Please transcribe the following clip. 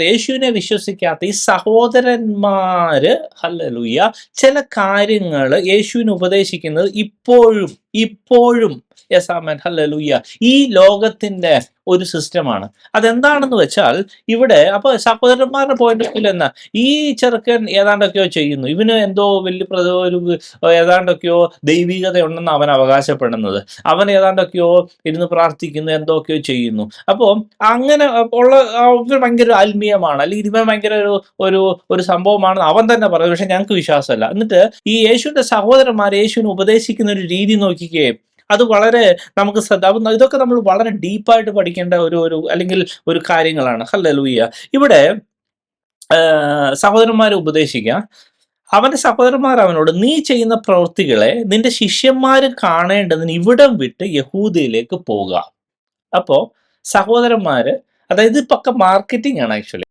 യേശുവിനെ വിശ്വസിക്കാത്ത ഈ സഹോദരന്മാര് ഹല്ലേലൂയ ചില കാര്യങ്ങൾ യേശുവിന് ഉപദേശിക്കുന്നത് ഇപ്പോഴും യെസ് ആമേൻ ഹല്ലേലൂയ ഈ ലോകത്തിന്റെ ഒരു സിസ്റ്റമാണ്. അതെന്താണെന്ന് വെച്ചാൽ ഇവിടെ അപ്പൊ സഹോദരന്മാരുടെ പോയിന്റ് ഓഫ് വ്യൂ എന്നാ ഈ ചെറുക്കൻ ഏതാണ്ടൊക്കെയോ ചെയ്യുന്നു, ഇവന് എന്തോ വലിയ ഒരു ഏതാണ്ടൊക്കെയോ ദൈവികത ഉണ്ടെന്ന് അവൻ അവകാശപ്പെടുന്നത്, അവൻ ഏതാണ്ടൊക്കെയോ ഇരുന്ന് പ്രാർത്ഥിക്കുന്നു, എന്തൊക്കെയോ ചെയ്യുന്നു. അപ്പോൾ അങ്ങനെ ഉള്ള ഇവൻ ഭയങ്കര ആത്മീയമാണ്, അല്ലെങ്കിൽ ഇവൻ ഭയങ്കര ഒരു ഒരു സംഭവമാണെന്ന് അവൻ തന്നെ പറയും. പക്ഷെ ഞങ്ങൾക്ക് വിശ്വാസമല്ല. എന്നിട്ട് ഈ യേശുവിന്റെ സഹോദരന്മാർ യേശുവിനെ ഉപദേശിക്കുന്ന ഒരു രീതി നോക്കിക്കേ, അത് വളരെ നമുക്ക് ഇതൊക്കെ നമ്മൾ വളരെ ഡീപ്പായിട്ട് പഠിക്കേണ്ട ഒരു അല്ലെങ്കിൽ ഒരു കാര്യങ്ങളാണ്. ഹല്ലേലൂയ. ഇവിടെ സഹോദരന്മാരെ ഉപദേശിക്കുക, അവന്റെ സഹോദരന്മാർ അവനോട് നീ ചെയ്യുന്ന പ്രവൃത്തികളെ നിന്റെ ശിഷ്യന്മാര് കാണേണ്ടതിന് ഇവിടം വിട്ട് യഹൂദയിലേക്ക് പോകുക. അപ്പോ സഹോദരന്മാര്, അതായത് ഇതൊക്കെ മാർക്കറ്റിംഗ് ആണ് ആക്ച്വലി.